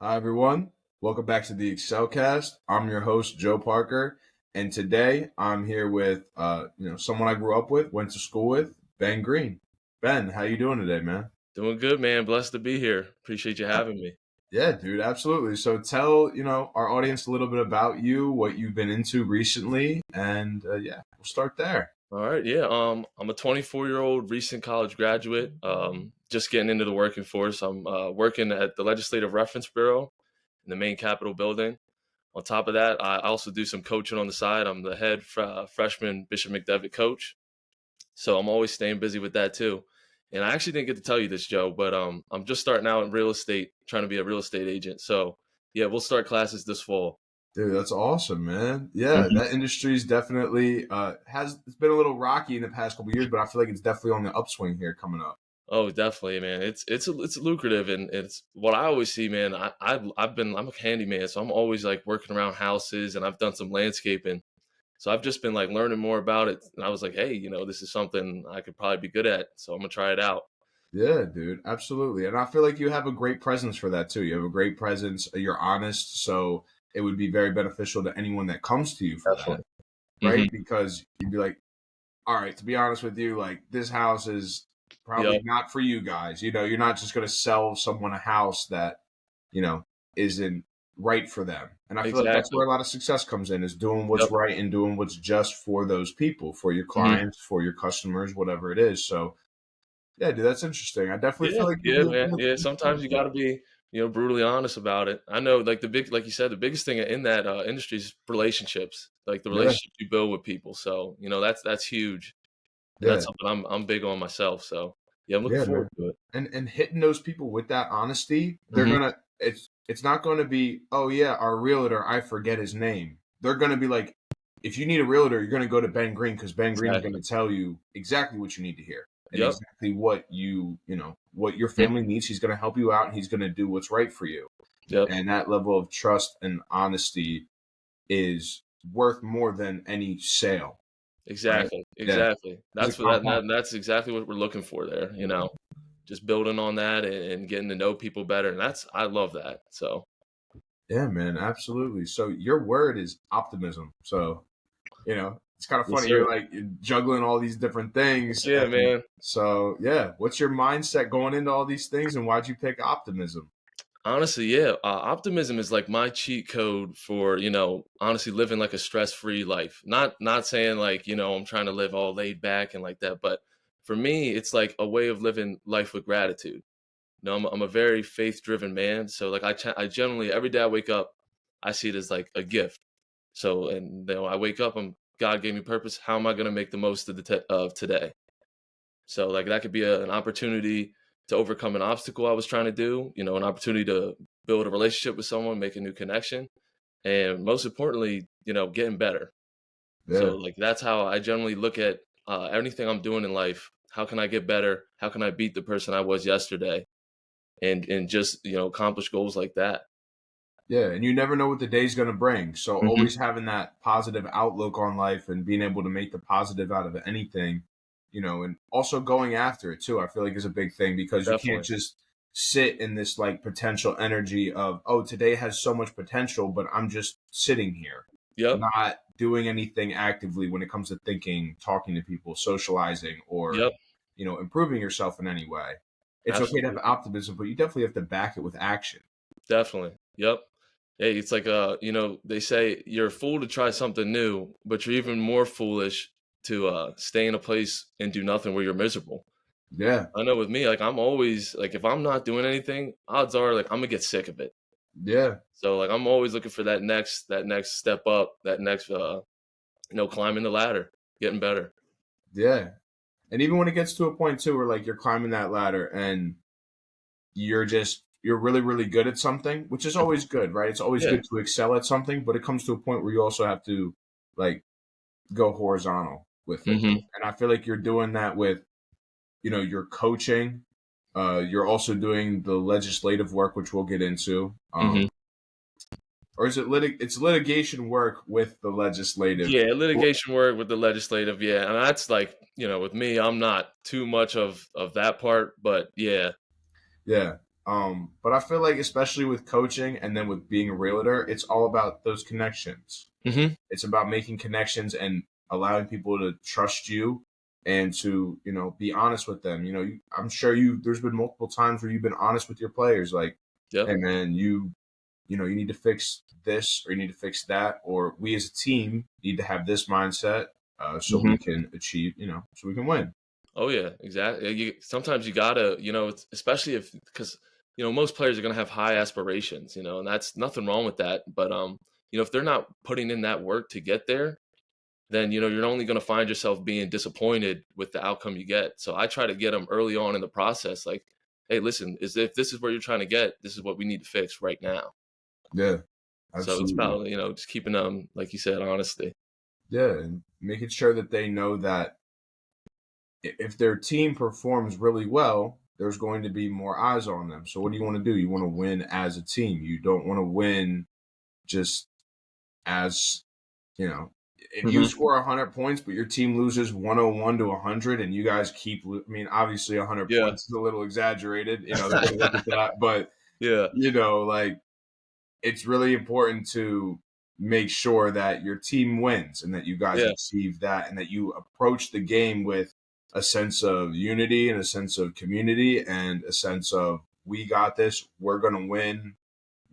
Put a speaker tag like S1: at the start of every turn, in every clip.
S1: Hi, everyone. Welcome back to the Excelcast. I'm your host, Joe Parker, and today I'm here with someone I grew up with, went to school with, Ben Green. Ben, how you doing today, man?
S2: Doing good, man. Blessed to be here. Appreciate you having me.
S1: Yeah, dude, absolutely. So tell our audience a little bit about you, what you've been into recently, and we'll start there.
S2: All right, yeah. I'm a 24-year-old recent college graduate. Just getting into the working force. I'm working at the Legislative Reference Bureau in the main Capitol building. On top of that, I also do some coaching on the side. I'm the head freshman Bishop McDevitt coach, so I'm always staying busy with that too. And I actually didn't get to tell you this, Joe, but I'm just starting out in real estate, trying to be a real estate agent. So yeah, we'll start classes this fall.
S1: Dude, that's awesome, man. Yeah,
S2: Mhm.
S1: that industry's definitely it's been a little rocky in the past couple of years, but I feel like it's definitely on the upswing here coming up.
S2: Oh, definitely, man. It's lucrative, and it's what I always see, man. I'm a handyman, so I'm always like working around houses, and I've done some landscaping. So I've just been like learning more about it, and I was like, hey, this is something I could probably be good at, so I'm gonna try it out.
S1: Yeah, dude, absolutely. And I feel like you have a great presence for that too. You have a great presence. You're honest, so it would be very beneficial to anyone that comes to you for that,
S2: Definitely.
S1: right?
S2: Hmm.
S1: Because you'd be like, all right, to be honest with you, like this house is probably
S2: Yep.
S1: not for you guys. You're not just going to sell someone a house that, you know, isn't right for them. And I feel like that's
S2: Exactly.
S1: where a lot of success comes in is doing
S2: Yep.
S1: what's right and doing what's just for those people, for your
S2: Hmm.
S1: clients, for your customers, whatever it is. So yeah, dude, that's interesting. I definitely
S2: Yeah.
S1: feel like you'll
S2: Yeah,
S1: be a
S2: man.
S1: good
S2: Yeah. Sometimes you got to be, brutally honest about it. I know, like like you said, the biggest thing in that industry is relationships, like the
S1: yeah,
S2: relationships you build with people. So that's huge. And
S1: yeah,
S2: that's something I'm big on myself. So yeah, I'm looking
S1: yeah,
S2: forward
S1: man.
S2: to it.
S1: And hitting those people with that honesty, they're
S2: Hmm.
S1: gonna it's not gonna be, oh yeah, our realtor, I forget his name. They're gonna be like, if you need a realtor, you're gonna go to Ben Green because Ben Green's gonna
S2: Exactly.
S1: tell you exactly what you need to hear and
S2: Yep.
S1: exactly what what your
S2: Mhm.
S1: family needs. He's gonna help you out and he's gonna do what's right for you.
S2: Yep.
S1: And that level of trust and honesty is worth more than any sale, right?
S2: Exactly.
S1: Yeah.
S2: Exactly.
S1: It's a
S2: That's what
S1: compound.
S2: that's exactly what we're looking for there. Just building on that and getting to know people better. And I love that. So
S1: Yeah, man, absolutely. So your word is optimism. So, it's kind of
S2: yes,
S1: funny.
S2: sir.
S1: You're juggling all these different things.
S2: Yeah,
S1: And
S2: man.
S1: so, yeah, what's your mindset going into all these things and why'd you pick optimism?
S2: Honestly, yeah. Optimism is like my cheat code for, honestly living like a stress-free life. Not saying like, I'm trying to live all laid back and like that, but for me, it's like a way of living life with gratitude. I'm a very faith-driven man, so like I generally every day I wake up, I see it as like a gift. So and I wake up, God gave me purpose. How am I going to make the most of of today? So like that could be an opportunity to overcome an obstacle I was trying to do, an opportunity to build a relationship with someone, make a new connection, and most importantly, getting better. So
S1: Yeah.
S2: like that's how I generally look at anything I'm doing in life. How can I get better? How can I beat the person I was yesterday? And just accomplish goals like that.
S1: Yeah. And you never know what the day's going to bring. So
S2: Hmm.
S1: always having that positive outlook on life and being able to make the positive out of anything, and also going after it too, I feel like is a big thing because you can't
S2: Definitely.
S1: just sit in this like potential energy of, oh, today has so much potential, but I'm just sitting here,
S2: Yep.
S1: not doing anything actively when it comes to thinking, talking to people, socializing, or,
S2: Yep.
S1: improving yourself in any way. It's okay to have
S2: Absolutely.
S1: optimism, but you definitely have to back it with action.
S2: Definitely. Yep. Hey, it's like they say you're a fool to try something new, but you're even more foolish to stay in a place and do nothing where you're miserable.
S1: Yeah.
S2: I know with me, like I'm always like if I'm not doing anything, odds are like I'm gonna get sick of it.
S1: Yeah.
S2: So like I'm always looking for that next step up, that next climbing the ladder, getting better.
S1: Yeah. And even when it gets to a point too where like you're climbing that ladder and you're really, really good at something, which is always good, right? It's always
S2: Yeah.
S1: good to excel at something, but it comes to a point where you also have to like go horizontal with it.
S2: Hmm.
S1: And I feel like you're doing that with, your coaching. You're also doing the legislative work, which we'll get into.
S2: Hmm.
S1: Or is it's litigation work with the legislative.
S2: Yeah, litigation work with the legislative, yeah, and that's like, with me, I'm not too much of that part, but yeah.
S1: Yeah. But I feel like, especially with coaching and then with being a realtor, it's all about those connections.
S2: Hmm.
S1: It's about making connections and allowing people to trust you and to, be honest with them. I'm sure there's been multiple times where you've been honest with your players, like,
S2: Yep.
S1: hey man, you need to fix this, or you need to fix that, or we as a team need to have this mindset, so we
S2: Hmm.
S1: can achieve, so we can win.
S2: Oh yeah, exactly. Sometimes you gotta, especially if because most players are gonna have high aspirations, and that's nothing wrong with that. But if they're not putting in that work to get there, then you're only gonna find yourself being disappointed with the outcome you get. So I try to get them early on in the process, like, hey, listen, if this is where you're trying to get, this is what we need to fix right now.
S1: Yeah,
S2: So it's
S1: absolutely.
S2: about just keeping them, like you said, honesty.
S1: Yeah, and making sure that they know that if their team performs really well, there's going to be more eyes on them. So what do you want to do? You want to win as a team. You don't want to win just as, if you
S2: Hmm.
S1: score 100 points, but your team loses 101 to 100, and you guys I mean, obviously 100
S2: Yeah.
S1: points is a little exaggerated. They're going to look at that, but
S2: Yeah.
S1: like, it's really important to make sure that your team wins and that you guys
S2: Yeah.
S1: achieve that, and that you approach the game with a sense of unity and a sense of community and a sense of, we got this, we're going to win.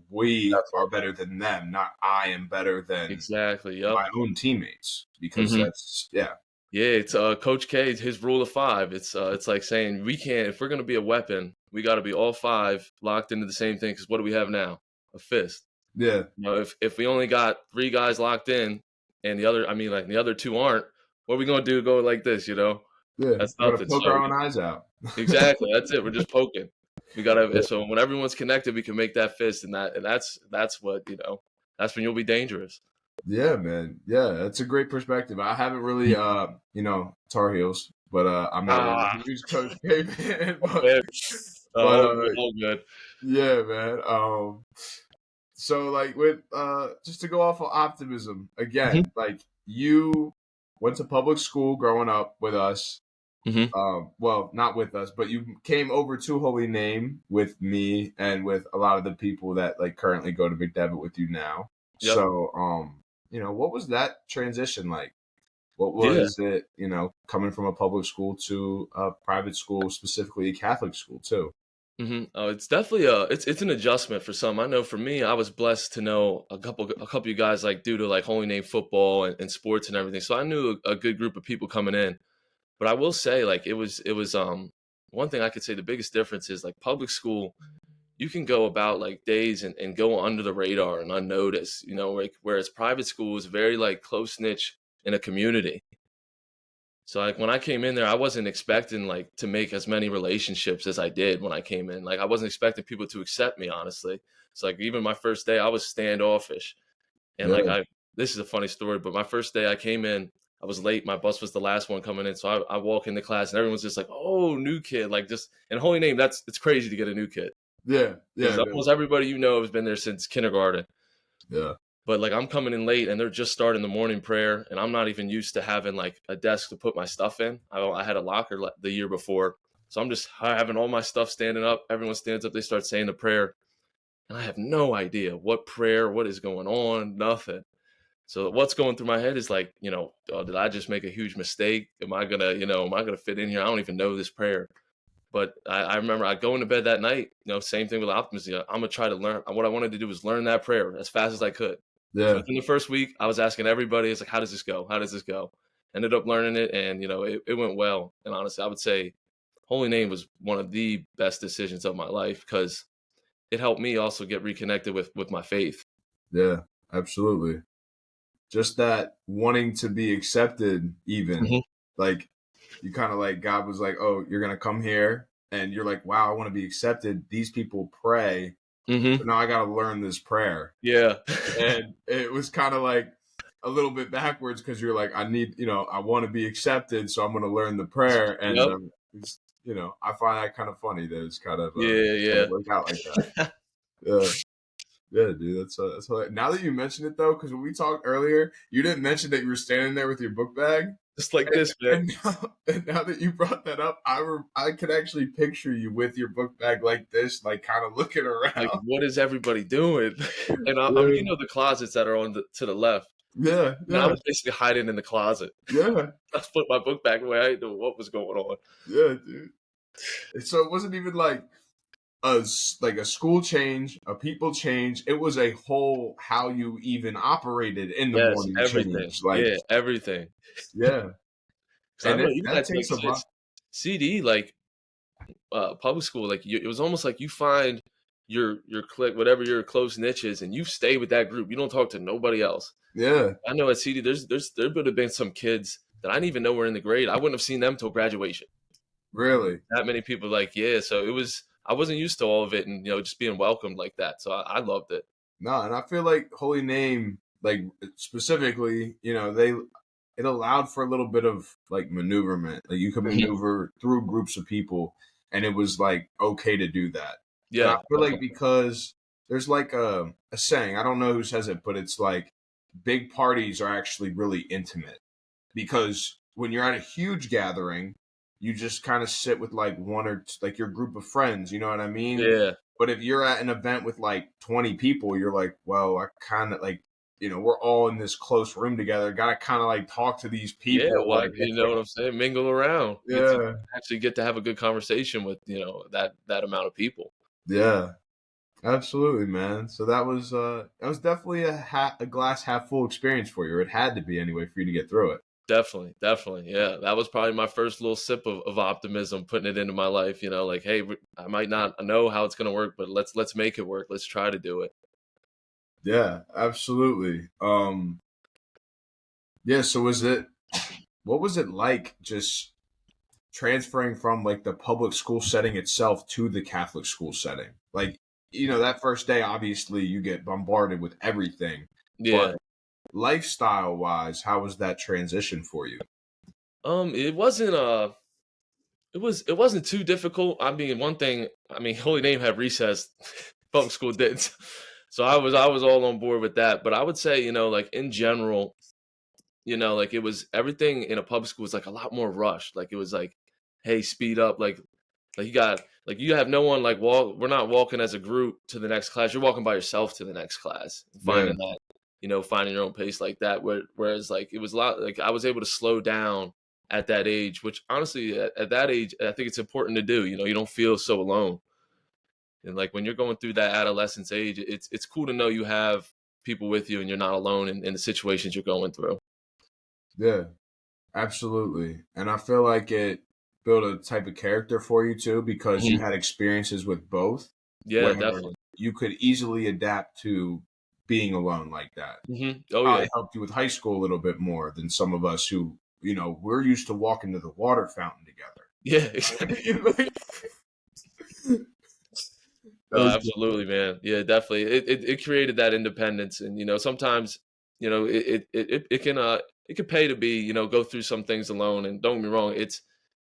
S1: We are better than them, not I am better than
S2: Exactly. Yep.
S1: my own teammates, because
S2: Hmm.
S1: that's, yeah.
S2: Yeah, it's Coach K, his rule of five. It's like saying we can't if we're gonna be a weapon, we got to be all five locked into the same thing. Because what do we have now? A fist.
S1: Yeah.
S2: If we only got three guys locked in, and the other two aren't, what are we gonna do? Go like this?
S1: Yeah.
S2: That's
S1: We're going to
S2: nothing.
S1: poke
S2: So
S1: our own eyes out.
S2: exactly, that's it. We're just poking. We gotta.
S1: Yeah.
S2: So when everyone's connected, we can make that fist, and that's what That's when you'll be dangerous.
S1: Yeah, man. Yeah, that's a great perspective. I haven't really, Tar Heels, but I'm not really
S2: Ah,
S1: a huge Coach K fan. but
S2: man.
S1: but
S2: Oh, good, all good.
S1: yeah, man. So like, with just to go off of optimism
S2: Hmm.
S1: again, like, you went to public school growing up with us.
S2: Hmm.
S1: Well, not with us, but you came over to Holy Name with me and with a lot of the people that, like, currently go to McDevitt with you now.
S2: Yep.
S1: So, what was that transition like? What
S2: Yeah.
S1: was it, coming from a public school to a private school, specifically a Catholic school too?
S2: Oh, it's definitely it's an adjustment for some. I know for me, I was blessed to know a couple of you guys, like, due to like Holy Name football and sports and everything. So I knew a good group of people coming in. But I will say, like, it was one thing I could say the biggest difference is, like, public school, you can go about like days and go under the radar and unnoticed, like, whereas private school is very like close niche in a community. So, like, when I came in there, I wasn't expecting like to make as many relationships as I did when I came in. Like, I wasn't expecting people to accept me, honestly. It's like even my first day, I was standoffish. And like,
S1: Yeah,
S2: this is a funny story, but my first day I came in, I was late. My bus was the last one coming in. So I walk into class and everyone's just like, "Oh, new kid." Like, just in Holy Name, it's crazy to get a new kid
S1: yeah, yeah,
S2: because
S1: it
S2: almost
S1: is.
S2: everybody has been there since kindergarten.
S1: Yeah,
S2: But like, I'm coming in late and they're just starting the morning prayer, and I'm not even used to having like a desk to put my stuff in. I had a locker the year before, so I'm just having all my stuff standing up. Everyone stands up, they start saying the prayer, and I have no idea what prayer, what is going on, nothing. So what's going through my head is like, oh, did I just make a huge mistake? Am I gonna fit in here? I don't even know this prayer. But I remember I go into bed that night, same thing with optimism. I'm gonna try to learn. What I wanted to do was learn that prayer as fast as I could. So
S1: yeah,
S2: within the first week, I was asking everybody, it's like, how does this go? How does this go? Ended up learning it, and it went well. And honestly, I would say Holy Name was one of the best decisions of my life because it helped me also get reconnected with my faith.
S1: yeah, absolutely. Just that wanting to be accepted, even,
S2: Hmm.
S1: like, you kind of, like, God was like, oh, you're gonna come here, and you're like, wow, I want to be accepted. These people pray,
S2: Hmm.
S1: but now I got to learn this prayer.
S2: Yeah.
S1: And it was kind of like a little bit backwards, because you're like, I want to be accepted, so I'm going to learn the prayer. And
S2: Yep.
S1: I find that kind of funny that it's kind of
S2: Yeah.
S1: kind of
S2: Yeah.
S1: worked out like that. Yeah. Yeah, dude, that's hilarious. Now that you mention it, though, because when we talked earlier, you didn't mention that you were standing there with your book bag.
S2: just like this, man.
S1: And now that you brought that up, I could actually picture you with your book bag like this, like kind of looking
S2: Like,
S1: around.
S2: what is everybody doing? And
S1: Yeah,
S2: the closets that are to the left.
S1: yeah,
S2: And I
S1: yeah,
S2: was basically hiding in the closet.
S1: yeah,
S2: I put my book back away. I didn't know what was going on.
S1: yeah, dude. So it wasn't even like like a school change, a people change. It was a whole how you even operated in the
S2: Yes,
S1: morning
S2: everything.
S1: change. Like,
S2: Yeah, everything.
S1: yeah,
S2: 'Cause I
S1: and
S2: remember even
S1: that
S2: at,
S1: takes a lot.
S2: CD, public school, it was almost like you find your clique, whatever your close niche is, and you stay with that group. You don't talk to nobody else.
S1: Yeah,
S2: I know at CD, there would have been some kids that I didn't even know were in the grade. I wouldn't have seen them till graduation.
S1: really.
S2: That many people, like, yeah. So I wasn't used to all of it, and just being welcomed like that. So I loved it.
S1: No, and I feel like Holy Name, like specifically, it allowed for a little bit of like maneuverment. Like you could
S2: Mhm.
S1: maneuver through groups of people, and it was like okay to do that. And I
S2: Yeah,
S1: feel like
S2: definitely.
S1: because there's like a saying, I don't know who says it, but it's like big parties are actually really intimate because when you're at a huge gathering, you just kind of sit with like one or like your group of friends, you know what I mean?
S2: Yeah,
S1: But if you're at an event with like 20 people, you're like, well, I kind of like, we're all in this close room together. Got to kind of like talk to these
S2: yeah.
S1: people.
S2: Well,
S1: Like,
S2: you know what I'm saying? Mingle around. You
S1: yeah,
S2: actually get to have a good conversation with that amount of people.
S1: yeah, absolutely, man. So that was definitely a glass half full experience for you. Or it had to be anyway for you to get through it.
S2: Definitely, definitely. Yeah, that was probably my first little sip of optimism, putting it into my life. Like, hey, I might not know how it's gonna work, but let's make it work. Let's try to do it.
S1: Yeah, absolutely. Yeah. So what was it like just transferring from like the public school setting itself to the Catholic school setting? Like, that first day, obviously you get bombarded with everything, but
S2: Yeah.
S1: lifestyle wise, how was that transition for you?
S2: It wasn't it wasn't too difficult. I mean, one thing, Holy Name had recess, public school didn't. So I was all on board with that. But I would say, like in general, like it was everything in a public school was like a lot more rushed. Like it was like, hey, speed up, you have no one like walk. We're not walking as a group to the next class. You're walking by yourself to the next class, and
S1: Yeah,
S2: finding that, finding your own pace like that. Whereas like it was a lot like I was able to slow down at that age, which honestly at that age I think it's important to do. You don't feel so alone, and like when you're going through that adolescence age, it's cool to know you have people with you and you're not alone in the situations you're going through.
S1: yeah, absolutely. And I feel like it built a type of character for you too, because you
S2: Mhm.
S1: had experiences with both
S2: Yeah,
S1: where
S2: definitely.
S1: you could easily adapt to being alone like that.
S2: Oh yeah.
S1: Probably helped you with high school a little bit more than some of us who, we're used to walking to the water fountain
S2: Yeah.
S1: together. That
S2: No,
S1: was
S2: absolutely, man. Yeah, definitely. It created that independence, and sometimes it can pay to be go through some things alone. And don't get me wrong, it's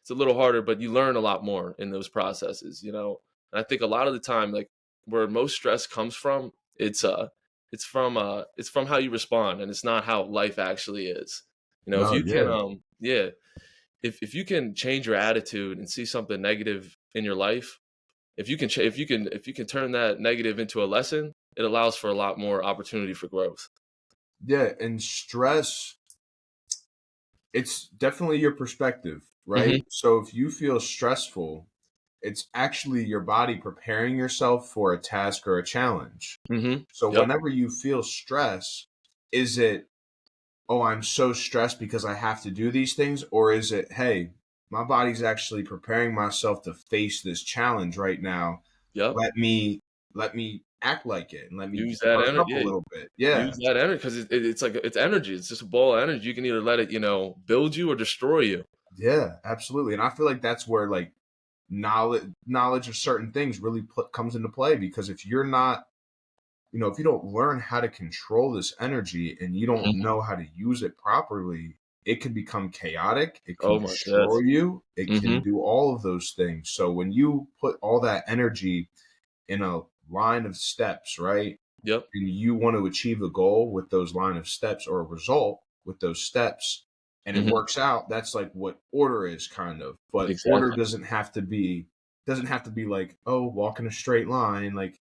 S2: a little harder, but you learn a lot more in those processes. And I think a lot of the time, like where most stress comes from, it's from how you respond, and it's not how life actually is. If
S1: no,
S2: you can
S1: yeah,
S2: yeah, if you can change your attitude and see something negative in your life, if you can turn that negative into a lesson, it allows for a lot more opportunity for growth.
S1: yeah, and stress, it's definitely your perspective, right?
S2: Mhm,
S1: So if you feel stressful, it's actually your body preparing yourself for a task or a challenge.
S2: mhm.
S1: So
S2: Yep,
S1: whenever you feel stress, is it, oh, I'm so stressed because I have to do these things? Or is it, hey, my body's actually preparing myself to face this challenge right now.
S2: yep.
S1: Let me act like it and let me
S2: Use that
S1: perk
S2: energy.
S1: up a
S2: Yeah,
S1: little bit. Yeah.
S2: use that energy because it's like it's energy. It's just a ball of energy. You can either let it, build you or destroy you.
S1: Yeah, absolutely. And I feel like that's where like knowledge of certain things really comes into play, because if you're not, if you don't learn how to control this energy and you don't
S2: Mhm.
S1: know how to use it properly, it can become chaotic. It can
S2: Oh my
S1: destroy
S2: yes.
S1: you. It can
S2: Mhm.
S1: do all of those things. So when you put all that energy in a line of steps, right?
S2: Yep.
S1: And you want to achieve a goal with those line of steps or a result with those steps, and it
S2: Mhm.
S1: works out. That's like what order is kind of. But order
S2: Exactly.
S1: doesn't have to be like, oh, walk in a straight line. Like,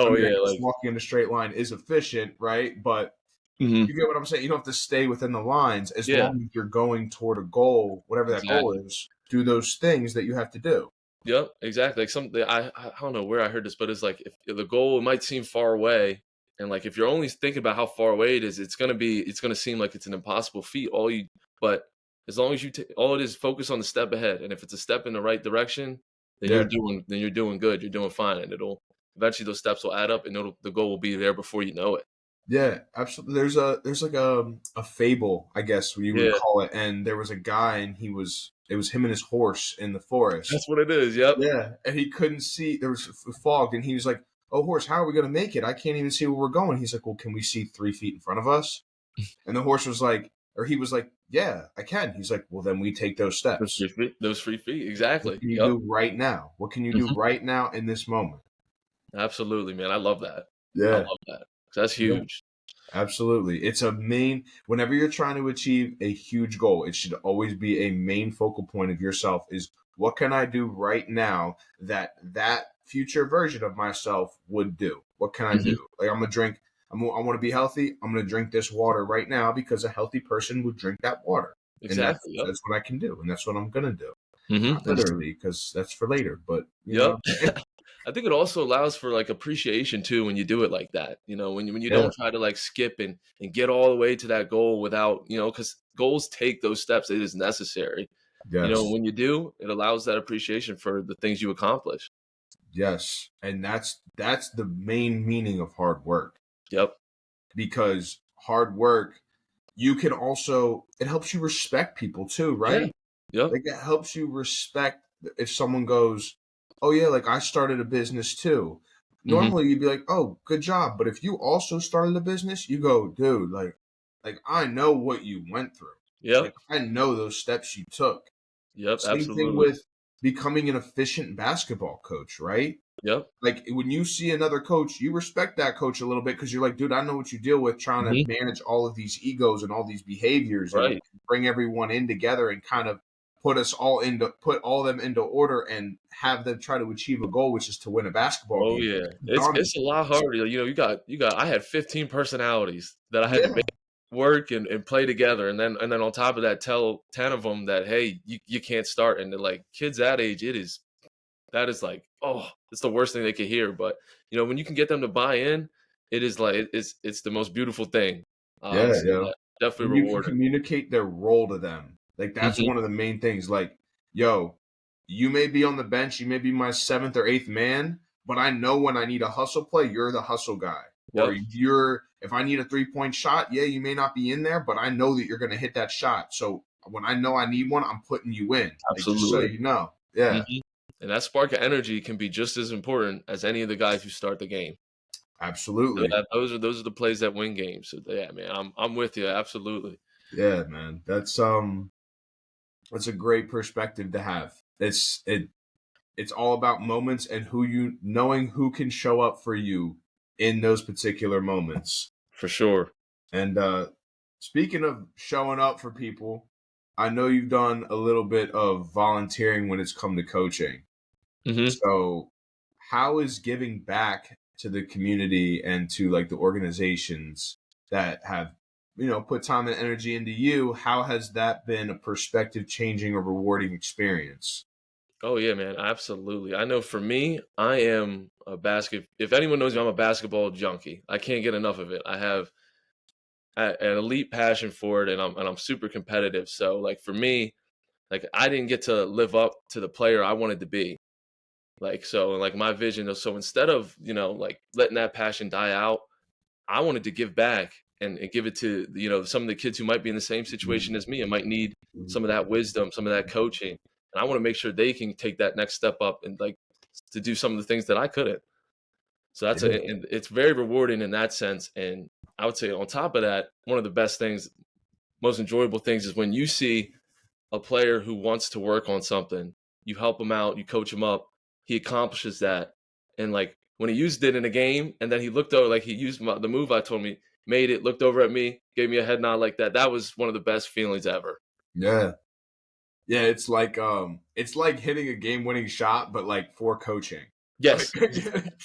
S1: I
S2: Oh,
S1: mean, I
S2: yeah,
S1: guess
S2: like
S1: walking in a straight line is efficient, right? But
S2: Mhm.
S1: you get what I'm saying? You don't have to stay within the lines as
S2: Yeah.
S1: long as you're going toward a goal, whatever that goal
S2: Exactly.
S1: is. Do those things that you have to do.
S2: Yep, exactly. Like something I don't know where I heard this, but it's like if the goal might seem far away, and like if you're only thinking about how far away it is, it's gonna seem like it's an impossible feat. But as long as all it is, focus on the step ahead, and if it's a step in the right direction,
S1: Yeah.
S2: then you're doing good, you're doing fine, and it'll eventually those steps will add up, and the goal will be there before you know it.
S1: Yeah, absolutely. There's like a fable, I guess you would
S2: Yeah,
S1: call it, and there was a guy, and it was him and his horse in the forest.
S2: that's what it is. Yep.
S1: Yeah, and he couldn't see. There was fog, and he was like, "Oh, horse, how are we gonna make it? I can't even see where we're going." He's like, "Well, can we see 3 feet in front of us?" And the horse was like, or he was like, "Yeah, I can." He's like, "Well, then we take those steps.
S2: Those free feet.
S1: What
S2: Exactly.
S1: can you
S2: Yep.
S1: do right now? What can you do
S2: Mhm.
S1: right now in this moment?"
S2: Absolutely, man. I love that. I
S1: Yeah,
S2: love that. 'Cause that's
S1: yeah.
S2: huge.
S1: Absolutely. It's a main, whenever you're trying to achieve a huge goal, it should always be a main focal point of yourself is what can I do right now that future version of myself would do? What can I
S2: Mhm.
S1: do? Like I want to be healthy. I'm going to drink this water right now because a healthy person would drink that water. And
S2: Exactly, yep.
S1: that's what I can do. And that's what I'm going to do.
S2: Mhm,
S1: Not
S2: and just
S1: literally because that's for later, but
S2: yep. I think it also allows for, like, appreciation too when you do it like that, when you
S1: yeah,
S2: don't try to, like, skip and get all the way to that goal without because goals take those steps, it is necessary.
S1: yes.
S2: When you do, it allows that appreciation for the things you accomplish.
S1: Yes. And that's the main meaning of hard work.
S2: Yep.
S1: Because hard work, you can also it helps you respect people too,
S2: Yeah.
S1: right?
S2: Yep.
S1: Like it helps you respect if someone goes, "Oh yeah, like I started a business too."
S2: Mhm.
S1: Normally you'd be like, "Oh, good job." But if you also started a business, you go, "Dude, like I know what you went through. Like
S2: Yep.
S1: I know those steps you took."
S2: Yep,
S1: Same thing
S2: absolutely.
S1: with becoming an efficient basketball coach, right?
S2: Yep.
S1: Like when you see another coach, you respect that coach a little bit because you're like, dude, I know what you deal with trying to
S2: Mhm.
S1: manage all of these egos and all these behaviors and
S2: Right.
S1: bring everyone in together and kind of put all them into order and have them try to achieve a goal, which is to win a basketball
S2: Oh,
S1: game.
S2: yeah.
S1: It's
S2: It's
S1: daunting.
S2: a lot harder, you got I had 15 personalities that I had to
S1: Yeah,
S2: make work and play together, and then on top of that, tell 10 of them that, "Hey, you can't start," and they're like, kids that age, that is like, oh, it's the worst thing they could hear, but, when you can get them to buy in, it is like it's the most beautiful thing. I
S1: yeah,
S2: would say
S1: yeah.
S2: that. Definitely
S1: When you can
S2: rewarding.
S1: communicate their role to them, like that's
S2: Mhm.
S1: one of the main things. Like, yo, you may be on the bench, you may be my seventh or eighth man, but I know when I need a hustle play, you're the hustle guy. Or
S2: Yep.
S1: if I need a 3 point shot, yeah, you may not be in there, but I know that you're going to hit that shot. So when I know I need one, I'm putting you in. Like, just so
S2: Absolutely.
S1: you know. Yeah,
S2: Mhm. And that spark of energy can be just as important as any of the guys who start the game.
S1: absolutely.
S2: Those are the plays that win games. So, yeah, man, I'm with you, absolutely.
S1: Yeah, man. That's a great perspective to have. It's all about moments and knowing who can show up for you in those particular moments.
S2: For sure.
S1: And speaking of showing up for people, I know you've done a little bit of volunteering when it's come to coaching.
S2: Mhm.
S1: So, how is giving back to the community and to like the organizations that have, put time and energy into you? How has that been a perspective changing or rewarding experience?
S2: Oh, yeah, man, absolutely. I know for me, I am if anyone knows me, I'm a basketball junkie. I can't get enough of it. I have an elite passion for it, and I'm super competitive. So, like, for me, like, I didn't get to live up to the player I wanted to be. Like, so, like, my vision is so instead of, like, letting that passion die out, I wanted to give back and give it to, some of the kids who might be in the same situation as me and might need some of that wisdom, some of that coaching. And I want to make sure they can take that next step up and like to do some of the things that I couldn't. So and it's very rewarding in that sense. And I would say on top of that, one of the best things, most enjoyable things is when you see a player who wants to work on something, you help him out, you coach him up, he accomplishes that. And like when he used it in a game and then he looked over, like he used the move I told me, made it, looked over at me, gave me a head nod like that. That was one of the best feelings ever.
S1: Yeah. Yeah, it's like hitting a game-winning shot, but like for coaching. Like,
S2: Yes,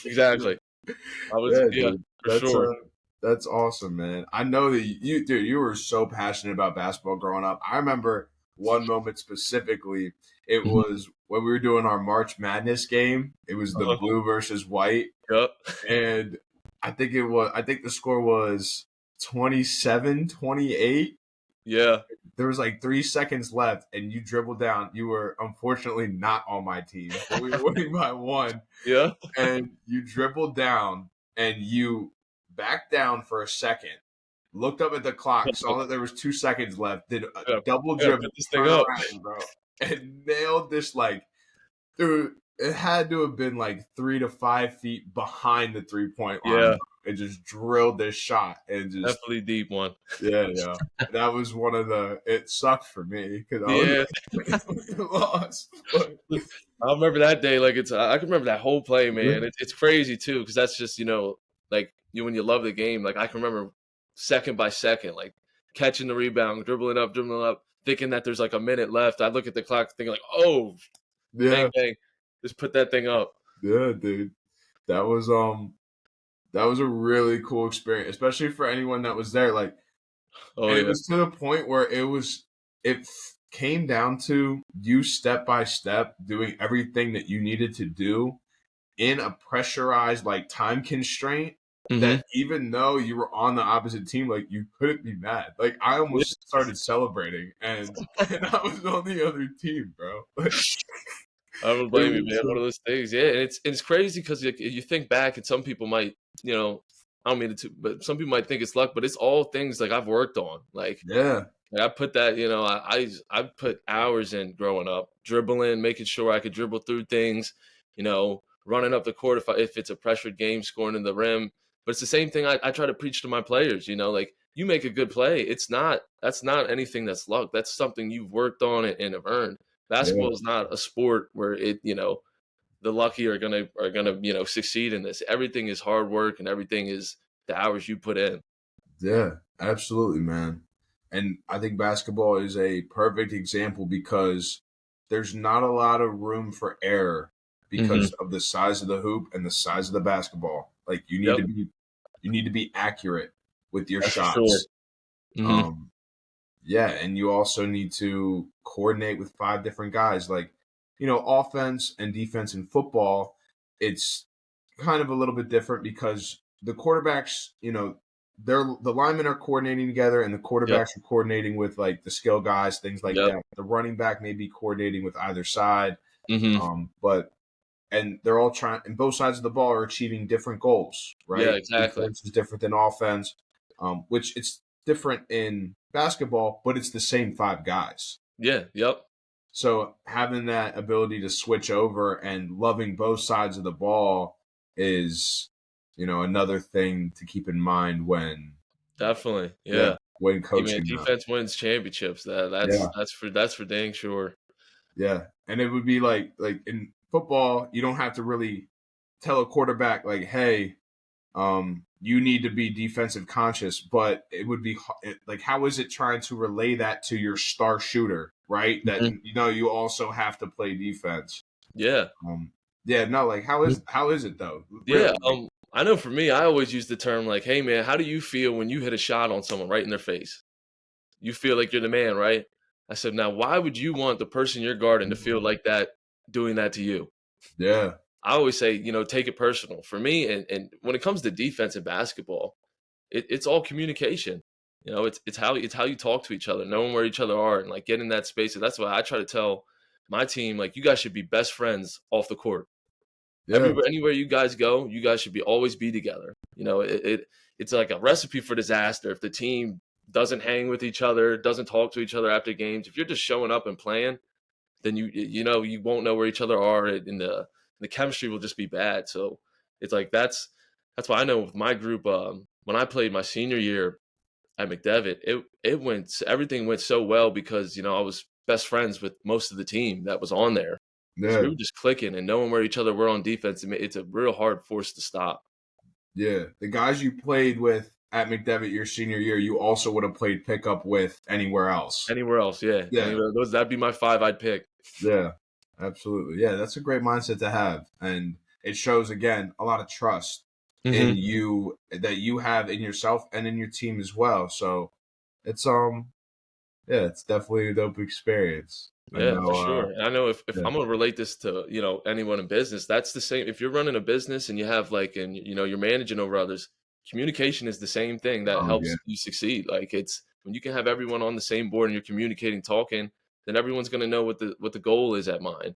S2: exactly. I was
S1: yeah,
S2: yeah,
S1: dude.
S2: for sure.
S1: That's awesome, man. I know that dude, you were so passionate about basketball growing up. I remember one moment specifically. It
S2: Mhm.
S1: was when we were doing our March Madness game. It was the
S2: Uh-huh.
S1: blue versus white,
S2: Yep.
S1: and I think the score was 27-28.
S2: Yeah.
S1: There was like 3 seconds left, and you dribbled down. You were unfortunately not on my team, but we were winning by one.
S2: Yeah.
S1: And you dribbled down, and you backed down for a second, looked up at the clock, saw that there was 2 seconds left, did a
S2: Yeah,
S1: double
S2: I gotta
S1: dribble,
S2: put this thing
S1: turn
S2: up.
S1: around, bro, and nailed this like dude. It had to have been like 3 to 5 feet behind the 3 point line,
S2: Yeah,
S1: bro. It just drilled this shot and just
S2: definitely deep one.
S1: yeah, yeah. That was one of the. It sucked for me because I was
S2: Yeah.
S1: we lost. But
S2: I remember that day, like, I can remember that whole play,
S1: yeah,
S2: man. It's crazy too, because that's just, like, when you love the game, like, I can remember second by second, like, catching the rebound, dribbling up, thinking that there's, like, a minute left. I look at the clock thinking like, "Oh,
S1: yeah,
S2: bang, bang, just put that thing up."
S1: yeah, dude. That was that was a really cool experience, especially for anyone that was there. Like,
S2: Oh,
S1: and it
S2: yeah.
S1: was to the point where it came down to you step by step doing everything that you needed to do in a pressurized like time constraint that
S2: Mhm.
S1: even though you were on the opposite team, like you couldn't be mad. Like I
S2: Yeah.
S1: almost started celebrating and I was on the other team, bro. Like
S2: I don't
S1: it
S2: blame you,
S1: was
S2: man. One of those things, yeah. And it's crazy because you think back, and some people might, I don't mean to, but some people might think it's luck, but it's all things like I've worked on.
S1: yeah,
S2: Like, I put that, I put hours in growing up, dribbling, making sure I could dribble through things, running up the court if it's a pressured game, scoring in the rim. But it's the same thing I try to preach to my players. Like, you make a good play. That's not anything that's luck. That's something you've worked on and have earned.
S1: yeah,
S2: Basketball is not a sport where the lucky are gonna succeed in this. Everything is hard work, and everything is the hours you put in.
S1: yeah, absolutely, man. And I think basketball is a perfect example because there's not a lot of room for error
S2: Hmm.
S1: because of the size of the hoop and the size of the basketball. Like
S2: Yep,
S1: you need to be accurate with your
S2: that's for sure.
S1: shots.
S2: Hmm.
S1: Um, yeah, and you also need to coordinate with five different guys. Like, offense and defense in football, it's kind of a little bit different because the quarterbacks, the linemen are coordinating together and the
S2: Yep,
S1: quarterbacks are coordinating with like the skill guys, things like
S2: yep.
S1: that. The running back may be coordinating with either side.
S2: Hmm.
S1: But and they're all trying and both sides of the ball are achieving different goals,
S2: Yeah,
S1: right?
S2: exactly.
S1: Defense is different than offense, which it's different in basketball, but it's the same five guys.
S2: Yeah, yep,
S1: So having that ability to switch over and loving both sides of the ball is, another thing to keep in mind when,
S2: definitely.
S1: yeah,
S2: Yeah.
S1: when
S2: Hey man,
S1: coaching.
S2: defense wins championships.
S1: Yeah,
S2: That's for dang sure.
S1: yeah, and it would be like in football, you don't have to really tell a quarterback like, hey, you need to be defensive conscious, but it would be like, how is it trying to relay that to your star shooter, right? That
S2: Mhm.
S1: you also have to play defense.
S2: Yeah.
S1: Um, yeah, no, like how is it though?
S2: Yeah,
S1: Really? Like,
S2: I know for me, I always use the term like, "Hey man, how do you feel when you hit a shot on someone right in their face? You feel like you're the man, right?" I said, "Now, why would you want the person you're guarding to feel like that doing that to you?"
S1: yeah,
S2: I always say, take it personal. For me, and when it comes to defense and basketball, it's all communication. It's how you talk to each other, knowing where each other are, and like getting that space. And that's why I try to tell my team, like, you guys should be best friends off the court.
S1: yeah,
S2: Anywhere you guys go, you guys should always be together. It's like a recipe for disaster if the team doesn't hang with each other, doesn't talk to each other after games. If you're just showing up and playing, then you won't know where each other are, and the chemistry will just be bad. So it's like that's why I know with my group, when I played my senior year at McDevitt, everything went so well because I was best friends with most of the team that was on there. So we
S1: yeah,
S2: were just clicking and knowing where each other were on defense. It's a real hard force to stop.
S1: yeah. The guys you played with at McDevitt your senior year, you also would have played pickup with anywhere else.
S2: Anywhere else, yeah.
S1: Yeah.
S2: Anywhere, that'd be my 5 I'd pick.
S1: Yeah, absolutely. Yeah, that's a great mindset to have. And it shows, again, a lot of trust in
S2: Mhm.
S1: you that you have in yourself and in your team as well. So it's yeah, it's definitely a dope experience. I
S2: Yeah, for
S1: know
S2: sure. And I know if
S1: yeah.
S2: I'm gonna relate this to, anyone in business, that's the same. If you're running a business and you have like, and you're managing over others, communication is the same thing that
S1: Oh yeah.
S2: helps you succeed. Like it's when you can have everyone on the same board and you're communicating, talking, then everyone's gonna know what the goal is at mind.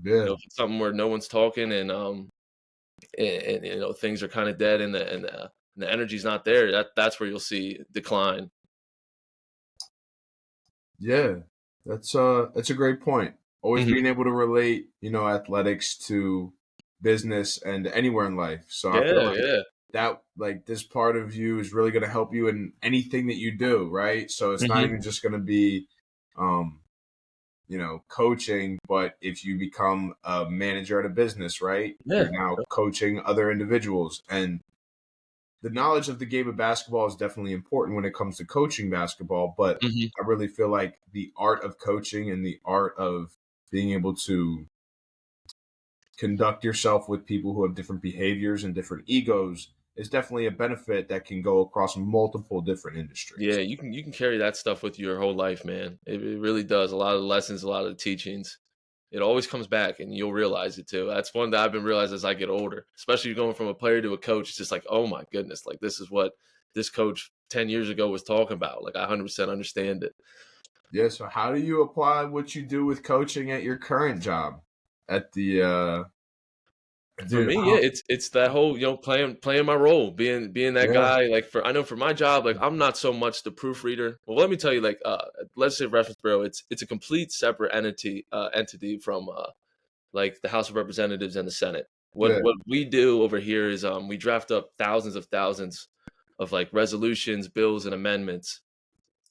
S1: Yeah.
S2: If it's something where no one's talking and things are kind of dead and the energy's not there, that's where you'll see decline.
S1: Yeah. That's a great point. Always
S2: Mhm.
S1: being able to relate, athletics to business and anywhere in life. So I feel
S2: Yeah,
S1: like
S2: yeah.
S1: that like this part of you is really going to help you in anything that you do, right? So it's not
S2: Mhm.
S1: even just going to be um coaching, but if you become a manager at a business, right? You're
S2: Yeah.
S1: now coaching other individuals, and the knowledge of the game of basketball is definitely important when it comes to coaching basketball, but
S2: Mhm.
S1: I really feel like the art of coaching and the art of being able to conduct yourself with people who have different behaviors and different egos is definitely a benefit that can go across multiple different
S2: Yeah,
S1: industries.
S2: you can carry that stuff with you your whole life, man. It really does. A lot of the lessons, a lot of the teachings, it always comes back, and you'll realize it too. That's one that I've been realizing as I get older. Especially going from a player to a coach, it's just like, oh my goodness, like this is what this coach 10 years ago was talking about. Like I 100% understand it.
S1: Yeah, so how do you apply what you do with coaching at your current job? At the
S2: For
S1: dude,
S2: me, yeah, it's that whole, playing my role, being that
S1: yeah,
S2: guy. Like I know for my job, like I'm not so much the proofreader. Well, let me tell you, like let's say Reference Bureau, it's a complete separate entity from like the House of Representatives and the Senate. What
S1: yeah,
S2: what we do over here is we draft up thousands of like resolutions, bills, and amendments,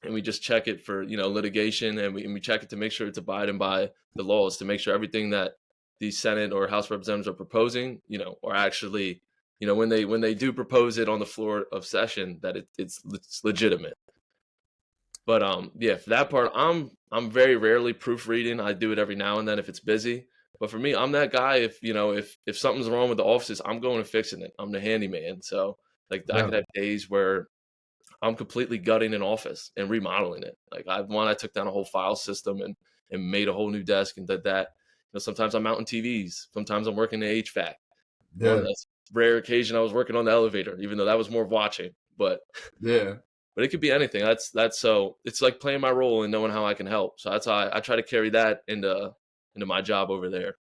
S2: and we just check it for litigation, and we check it to make sure it's abiding by the laws, to make sure everything that the Senate or House of Representatives are proposing, are actually, when they do propose it on the floor of session, that it's legitimate. But yeah, for that part, I'm very rarely proofreading. I do it every now and then if it's busy. But for me, I'm that guy. If something's wrong with the offices, I'm going and fixing it. I'm the handyman. So like I
S1: yeah,
S2: could have days where I'm completely gutting an office and remodeling it. Like I took down a whole file system and made a whole new desk and did that. Sometimes I'm mounting TVs. Sometimes I'm working the HVAC. Well,
S1: yeah,
S2: that's rare occasion I was working on the elevator, even though that was more watching.
S1: yeah,
S2: But it could be anything. That's so it's like playing my role and knowing how I can help. So that's how I try to carry that into my job over there.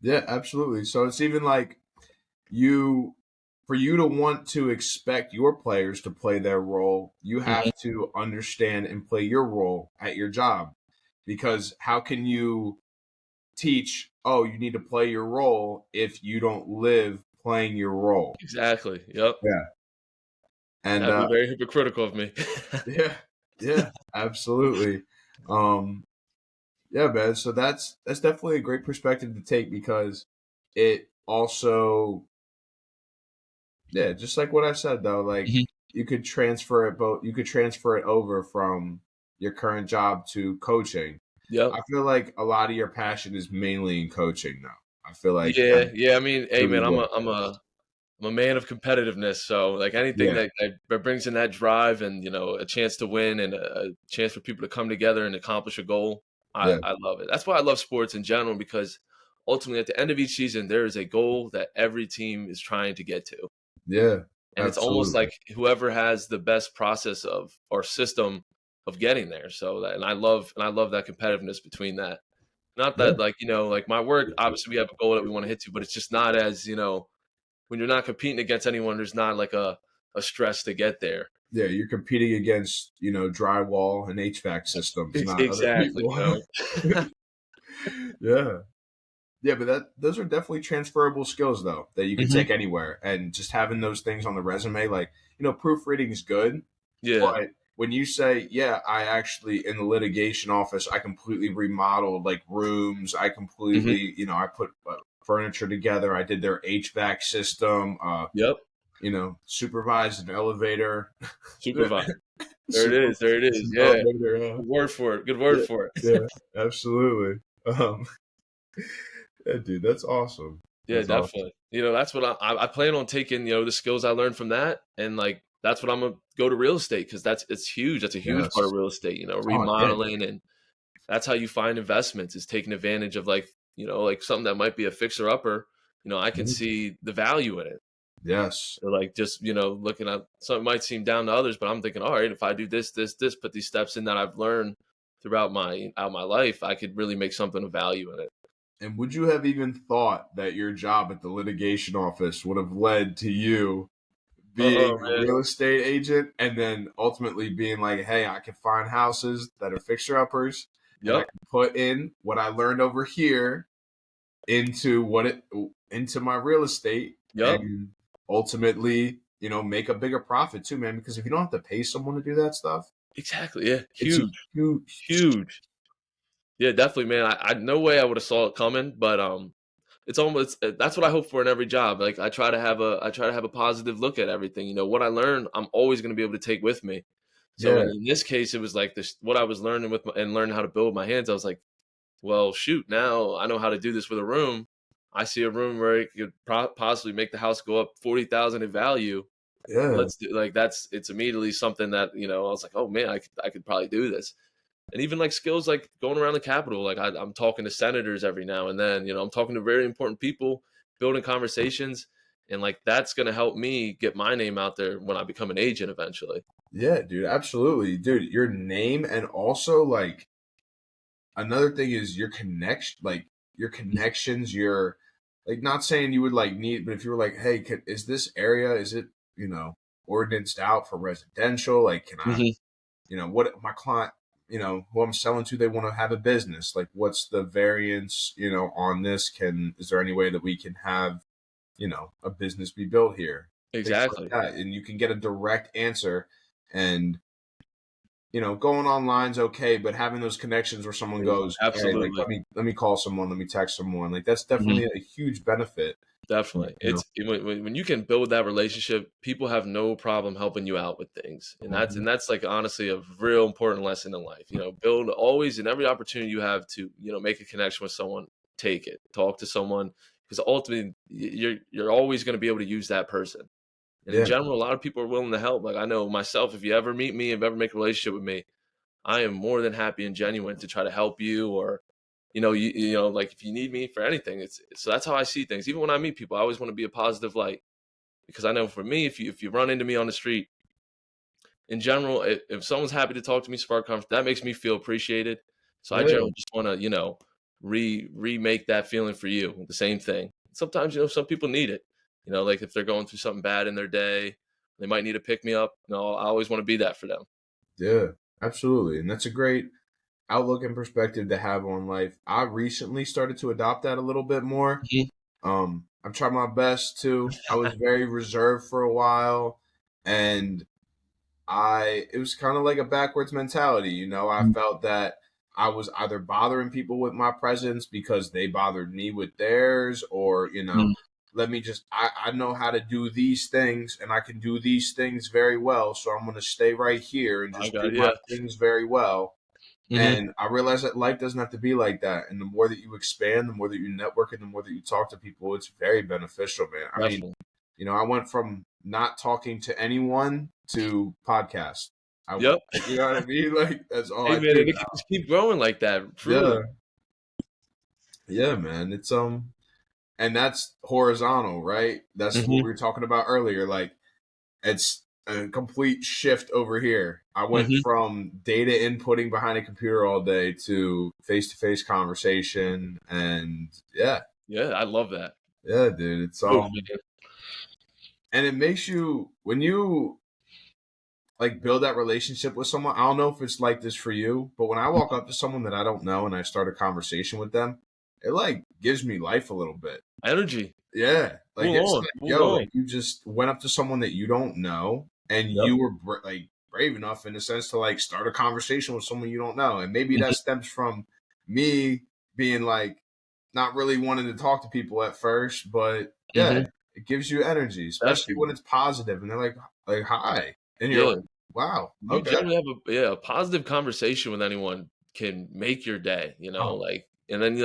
S1: yeah, absolutely. So it's even like you, for you to want to expect your players to play their role, you
S2: Mhm.
S1: have to understand and play your role at your job. Because how can you teach, oh, you need to play your role if you don't live playing your role?
S2: Exactly. Yep.
S1: Yeah. And
S2: That'd be very hypocritical of me.
S1: yeah, yeah, absolutely. Um, yeah, man. So that's definitely a great perspective to take because it also, yeah, just like what I said though, like
S2: Mhm.
S1: you could transfer it over from your current job to coaching.
S2: Yep.
S1: I feel like a lot of your passion is mainly in coaching now. I feel like
S2: Yeah.
S1: that's
S2: Yeah. I mean, hey
S1: really
S2: man, I'm
S1: what,
S2: a I'm a I'm a man of competitiveness, so like anything
S1: yeah,
S2: that brings in that drive and a chance to win and a chance for people to come together and accomplish a goal, I,
S1: yeah,
S2: I love it. That's why I love sports in general, because ultimately at the end of each season there is a goal that every team is trying to get to,
S1: yeah,
S2: and it's almost
S1: absolutely.
S2: like whoever has the best process of or system of getting there. So that and I love that competitiveness between that. Not
S1: Yeah,
S2: that like like my work, obviously we have a goal that we want to hit to, but it's just not as when you're not competing against anyone, there's not like a stress to get there.
S1: yeah, you're competing against, drywall and HVAC systems, not other
S2: Exactly,
S1: people. Yeah. Yeah, but those are definitely transferable skills though that you could
S2: Mhm.
S1: take anywhere. And just having those things on the resume, like, proofreading is good,
S2: Yeah.
S1: but when you say, yeah, I actually in the litigation office, I completely remodeled like rooms, I
S2: Mhm.
S1: completely, I put furniture together, I did their HVAC system,
S2: Yep.
S1: supervise an elevator.
S2: Supervise. There it is. There it
S1: Supervise
S2: is.
S1: an
S2: Yeah.
S1: elevator.
S2: Good word for it. Good
S1: Yeah,
S2: word for it.
S1: yeah, absolutely. Um, yeah, dude, that's awesome.
S2: Yeah,
S1: That's awesome.
S2: definitely. That's what I plan on taking, the skills I learned from that, and like that's what I'm gonna go to real estate because it's huge. That's a huge part of
S1: Yes.
S2: real estate.
S1: Oh, yeah.
S2: Remodeling, and that's how you find investments is taking advantage of like something that might be a fixer upper. I can
S1: Mhm.
S2: see the value in it.
S1: Yes.
S2: Or like just looking at something might seem down to others, but I'm thinking, all right, if I do this, put these steps in that I've learned throughout my life, I could really make something of value in it.
S1: And would you have even thought that your job at the litigation office would have led to you being
S2: Oh
S1: a
S2: man,
S1: real estate agent and then ultimately being like, hey, I can find houses that are fixer uppers and I
S2: yep,
S1: can put in what I learned over here into into my real estate
S2: yep,
S1: and ultimately, make a bigger profit too, man. Because if you don't have to pay someone to do that stuff,
S2: exactly, yeah,
S1: it's a
S2: huge,
S1: huge.
S2: huge. Yeah, definitely, man. I no way I would have saw it coming, but it's almost that's what I hope for in every job. Like I try to have a positive look at everything. What I learn, I'm always going to be able to take with me. So
S1: Yeah,
S2: in this case, it was like this what I was learning and learning how to build with my hands. I was like, well, shoot, now I know how to do this with a room. I see a room where it could possibly make the house go up 40,000 in value.
S1: yeah,
S2: Let's do like it's immediately something that I was like, oh man, I could probably do this. And even like skills like going around the Capitol, like I'm talking to senators every now and then. I'm talking to very important people, building conversations, and like that's gonna help me get my name out there when I become an agent eventually.
S1: yeah, dude, absolutely, dude. Your name and also like another thing is your connection, like your connections, your like not saying you would like need, but if you were like, hey, is this area is it ordinanced out for residential? Like, can I,
S2: Hmm.
S1: what my client, who I'm selling to, they want to have a business. Like, what's the variance, on this? Is there any way that we can have, a business be built here? Things like
S2: Exactly.
S1: that, and you can get a direct answer. And going online's okay, but having those connections where someone goes, hey, like
S2: Absolutely.
S1: let me call someone, let me text someone, like that's definitely a huge benefit.
S2: Definitely.
S1: You know,
S2: It's when you can build that relationship, people have no problem helping you out with things. And that's
S1: Mhm.
S2: and that's like honestly a real important lesson in life. Build always in every opportunity you have to, make a connection with someone, take it. Talk to someone because ultimately you're always going to be able to use that person. And in
S1: Yeah,
S2: general, a lot of people are willing to help. Like I know myself, if you ever meet me, if you ever make a relationship with me, I am more than happy and genuine to try to help you or like if you need me for anything, so that's how I see things. Even when I meet people, I always want to be a positive light because I know for me, if you run into me on the street, in general, if someone's happy to talk to me, spark conversation, that makes me feel appreciated. So I
S1: yeah,
S2: generally just want to remake that feeling for you. The same thing. Sometimes some people need it. Like if they're going through something bad in their day, they might need to pick me up. I always want to be that for them.
S1: yeah, absolutely, and that's a great outlook and perspective to have on life. I recently started to adopt that a little bit more.
S2: Mhm.
S1: I'm trying my best to. I was very reserved for a while, and it was kind of like a backwards mentality. I felt that I was either bothering people with my presence because they bothered me with theirs, or,
S2: Mhm.
S1: let me just, I know how to do these things and I can do these things very well. So I'm going to stay right here and
S2: I
S1: just do
S2: got
S1: my
S2: yeah.
S1: things very well.
S2: Hmm.
S1: And I realized that life doesn't have to be like that. And the more that you expand, the more that you network, and the more that you talk to people, it's very beneficial, man. I mean,
S2: Definitely.
S1: I went from not talking to anyone to podcast.
S2: Yep.
S1: You know what I mean? Like that's all
S2: Hey
S1: I
S2: man,
S1: do
S2: and it can
S1: now.
S2: just keep growing like that.
S1: Yeah,
S2: Truly.
S1: yeah, man. It's and that's horizontal, right? That's what
S2: Hmm.
S1: we were talking about earlier. Like it's a complete shift over here. I went
S2: Hmm.
S1: from data inputting behind a computer all day to face face conversation, and yeah,
S2: Yeah, I love that.
S1: yeah, dude. It's
S2: Oof, man.
S1: and it makes you when you like build that relationship with someone. I don't know if it's like this for you, but when I walk up to someone that I don't know and I start a conversation with them, it like gives me life a little bit.
S2: Energy.
S1: Yeah, like
S2: Full
S1: it's
S2: on.
S1: like,
S2: Full
S1: yo,
S2: on.
S1: like you just went up to someone that you don't know, and
S2: Yep.
S1: you were like brave enough in a sense to like start a conversation with someone you don't know, and maybe that
S2: Hmm.
S1: stems from me being like not really wanting to talk to people at first, but yeah,
S2: Hmm.
S1: It gives you energy, especially when
S2: Definitely.
S1: it's positive and they're like hi. And you're
S2: Yeah.
S1: like, wow,
S2: You
S1: okay.
S2: generally have a positive conversation with anyone can make your day,
S1: Oh,
S2: like, and then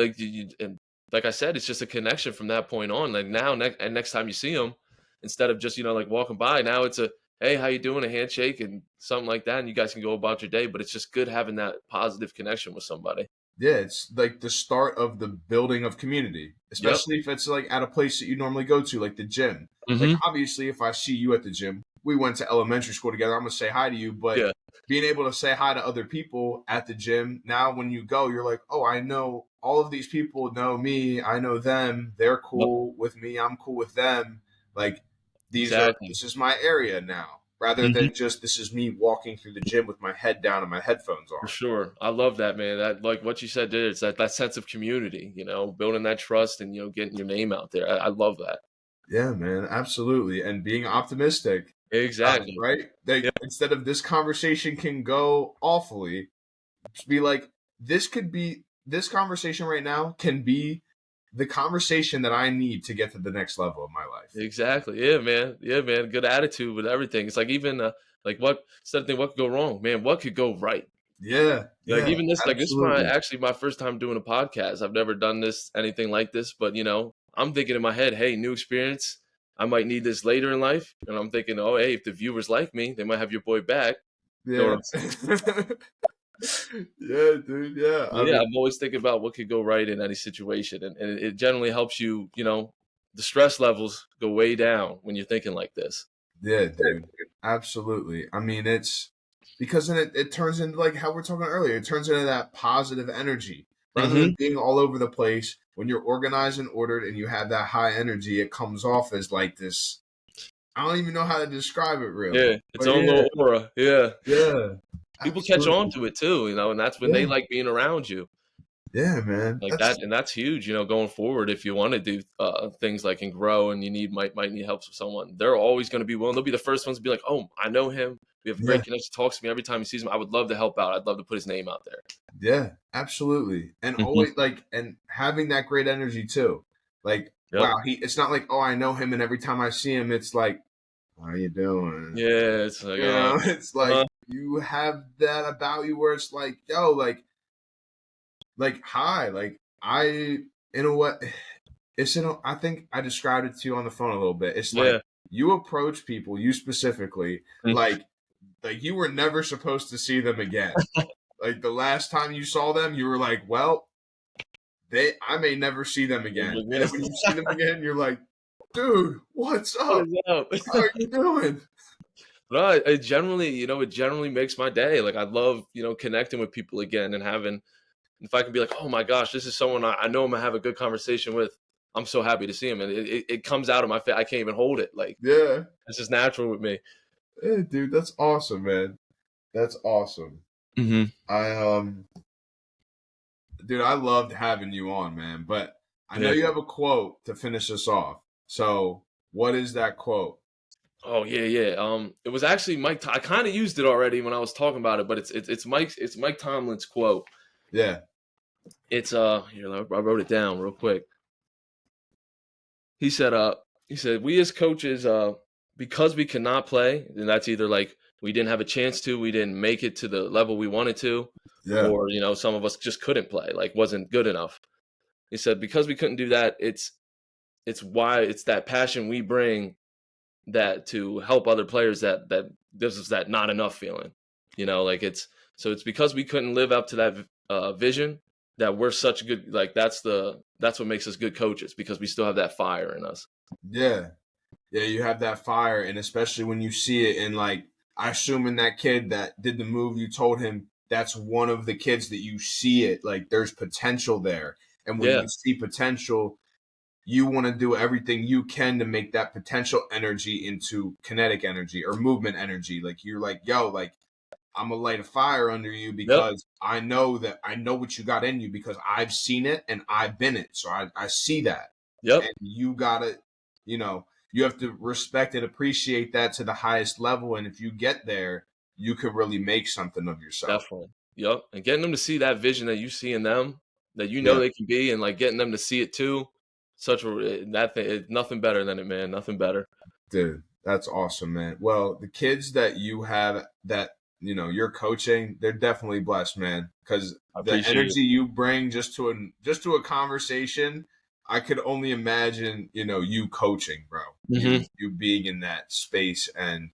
S2: and like I said, it's just a connection from that point on. Like now, next time you see them, instead of just like walking by, now it's a hey, how you doing, a handshake and something like that, and you guys can go about your day. But it's just good having that positive connection with somebody.
S1: yeah, it's like the start of the building of community,
S2: Yep.
S1: especially if it's like at a place that you normally go to, like the gym. Like
S2: Hmm.
S1: obviously, if I see you at the gym, we went to elementary school together. I'm gonna say hi to you, but
S2: Yeah.
S1: being able to say hi to other people at the gym now, when you go, you're like, oh, I know all of these people know me. I know them. They're
S2: Yep.
S1: cool with me. I'm cool with them. Like
S2: Exactly.
S1: this is my area now, rather than just this is me walking through the gym with my head down and my headphones
S2: For
S1: on.
S2: sure. I love that, man. That like what you said there, it's that sense of community, building that trust and getting your name out there. I love that.
S1: Yeah, man, absolutely. And being optimistic about it,
S2: Exactly.
S1: right?
S2: Yeah.
S1: Like instead of this conversation can go awfully, just be like, this conversation right now can be the conversation that I need to get to the next level of my life.
S2: Exactly. Yeah, man. Yeah, man. Good attitude with everything. It's like even like what instead of thinking what could go wrong, man, what could go right?
S1: Yeah,
S2: Like
S1: yeah,
S2: even this, like this is my
S1: absolutely.
S2: actually my first time doing a podcast. I've never done this anything like this, but I'm thinking in my head, hey, new experience. I might need this later in life, and I'm thinking, oh, hey, if the viewers like me, they might have your boy back. You know what
S1: Yeah.
S2: I'm saying?
S1: Yeah, dude. Yeah. I
S2: Yeah,
S1: mean,
S2: I'm always thinking about what could go right in any situation, and it generally helps you. The stress levels go way down when you're thinking like this.
S1: yeah, dude. Absolutely. I mean, it's because then it turns into like how we're talking earlier, it turns into that positive energy. Rather than
S2: Hmm.
S1: being all over the place, when you're organized and ordered and you have that high energy, it comes off as like this. I don't even know how to describe it really.
S2: Yeah, its
S1: But
S2: own
S1: yeah,
S2: little aura. Yeah,
S1: yeah.
S2: people catch on
S1: Absolutely.
S2: to it too, and that's when they
S1: Yeah.
S2: like being around you.
S1: Yeah, man.
S2: Like that, and that's huge, going forward. If you want to do things like and grow, and you might need help with someone, they're always going to be willing. They'll be the first ones to be like, "Oh, I know him. We have a
S1: Yeah.
S2: great connection. Talks to me every time he sees him. I would love to help out. I'd love to put his name out there."
S1: Yeah, absolutely. And
S2: Hmm.
S1: always like and having that great energy too. Like,
S2: Yep.
S1: wow, it's not like, oh, I know him and every time I see him, it's like, how you doing?
S2: Yeah, it's like,
S1: It's like you have that about you where it's like, yo, like hi, like I in a way it's in a, I think I described it to you on the phone a little bit. It's like
S2: yeah,
S1: you approach people, you specifically, like you were never supposed to see them again. Like the last time you saw them, you were like, well, I may never see them again. And then when you see them again, you're like, dude, what's
S2: what
S1: up?
S2: is up?
S1: How are you doing?
S2: No, it generally makes my day. Like I love, connecting with people again and having. If I can be like, oh my gosh, this is someone I know I'm gonna have a good conversation with. I'm so happy to see him, and it comes out of my face. I can't even hold it. Like
S1: Yeah.
S2: it's just natural with me.
S1: Yeah, dude, that's awesome, man. That's awesome.
S2: Hmm.
S1: I dude, I loved having you on, man. But I know
S2: Yeah.
S1: you have a quote to finish us off. So what is that quote?
S2: Oh yeah, yeah. It was actually Mike. I kind of used it already when I was talking about it, but it's Mike Tomlin's quote.
S1: Yeah.
S2: It's here I wrote it down real quick. He said we as coaches because we cannot play, and that's either like we didn't have a chance to, we didn't make it to the level we wanted to,
S1: Yeah.
S2: or some of us just couldn't play, like wasn't good enough. He said because we couldn't do that, it's why it's that passion we bring that to help other players that gives us that not enough feeling. Like it's because we couldn't live up to that vision that we're such good, like that's what makes us good coaches, because we still have that fire in us.
S1: Yeah. Yeah, you have that fire, and especially when you see it, and like I assume in that kid that did the move, you told him that's one of the kids that you see it like there's potential there, and when
S2: Yeah.
S1: you see potential, you want to do everything you can to make that potential energy into kinetic energy or movement energy. Like you're like, yo, like I'm gonna light a fire under you
S2: Yep.
S1: because I know what you got in you because I've seen it and I've been it, so I see that,
S2: Yep.
S1: and you gotta, you know, you have to respect and appreciate that to the highest level. And if you get there, you could really make something of yourself.
S2: Definitely. Yep. And getting them to see that vision that you see in them, that
S1: Yeah,
S2: they can be, and like getting them to see it too. Nothing better than it, man. Nothing better.
S1: Dude, that's awesome, man. Well, the kids that you have that, you're coaching, they're definitely blessed, man, because
S2: I
S1: the
S2: appreciate it.
S1: energy you bring just to a conversation, I could only imagine, you coaching, bro.
S2: Hmm.
S1: You being in that space and,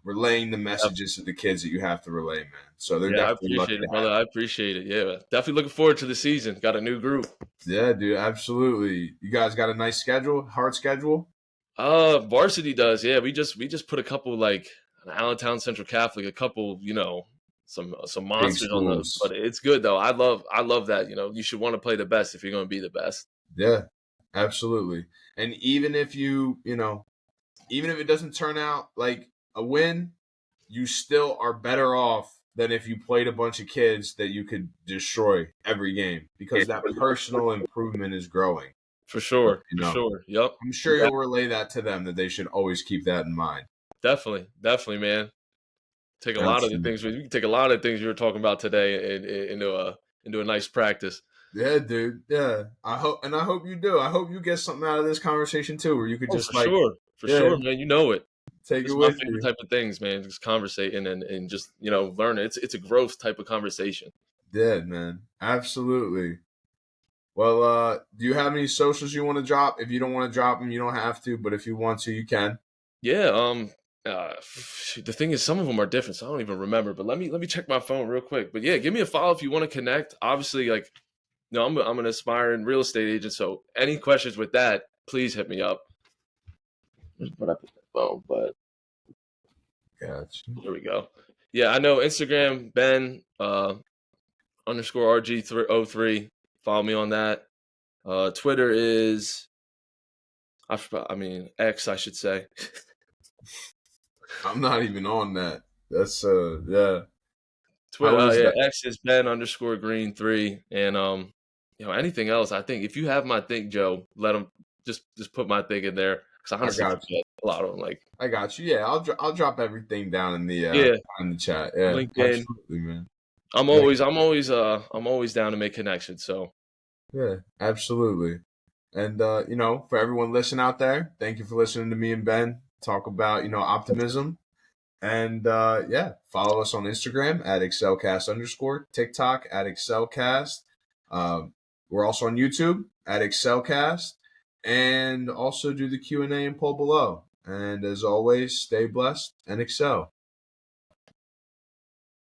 S1: relaying the messages to the kids that you have to relay, man. So they're
S2: Yeah, I
S1: definitely lucky
S2: appreciate it,
S1: to have
S2: brother. I appreciate it. Yeah, definitely looking forward to the season. Got a new group.
S1: you. Yeah, dude, absolutely. You guys got a nice schedule, hard schedule?
S2: Varsity does. Yeah, we just put a couple like Allentown Central Catholic, a couple, some
S1: Big
S2: monsters on those.
S1: schools.
S2: But it's good though. I love that. You should want to play the best if you're going to be the best.
S1: Yeah, absolutely. And even if it doesn't turn out like a win, you still are better off than if you played a bunch of kids that you could destroy every game because that personal improvement is growing.
S2: For sure.
S1: You
S2: For
S1: know,
S2: sure. Yep.
S1: I'm sure you'll relay that to them that they should always keep that in mind.
S2: Definitely. Definitely, man. Take a lot of the
S1: Absolutely.
S2: things we can take a lot of things you were talking about today into a nice practice.
S1: Yeah, dude. Yeah. I hope you do. I hope you get something out of this conversation too, where you could
S2: Oh,
S1: just
S2: for
S1: like,
S2: sure. For
S1: yeah,
S2: sure, man. You know it.
S1: take it
S2: It's my
S1: with
S2: favorite
S1: you.
S2: type of things, man. Just conversating and just, learn. It's a growth type of conversation.
S1: Yeah, man. Absolutely. Well, do you have any socials you want to drop? If you don't want to drop them, you don't have to. But if you want to, you can.
S2: Yeah, the thing is some of them are different, so I don't even remember. But let me check my phone real quick. But yeah, give me a follow if you want to connect. Obviously, like no, I'm an aspiring real estate agent, so any questions with that, please hit me up. Just put up the phone, but
S1: Gotcha.
S2: here we go. Yeah, I know Instagram Ben underscore RG03. Follow me on that. Twitter is I mean X, I should say.
S1: I'm not even on that. That's yeah.
S2: Twitter,
S1: How is
S2: yeah,
S1: that?
S2: X is Ben underscore Green 3, and anything else. I think if you have my thing, Joe, let them just put my thing in there because I
S1: I
S2: honestly
S1: got you.
S2: forget a lot of them. Like,
S1: I got you. Yeah, I'll drop everything down
S2: yeah,
S1: in the chat. Yeah,
S2: LinkedIn.
S1: absolutely, man.
S2: I'm
S1: Yeah,
S2: always, I'm always, I'm always down to make connections. So
S1: yeah, absolutely. And for everyone listening out there, thank you for listening to me and Ben talk about optimism. And yeah, follow us on Instagram at excelcast underscore, TikTok at excelcast. We're also on YouTube at excelcast, and also do the Q&A and poll below. And as always, stay blessed and excel.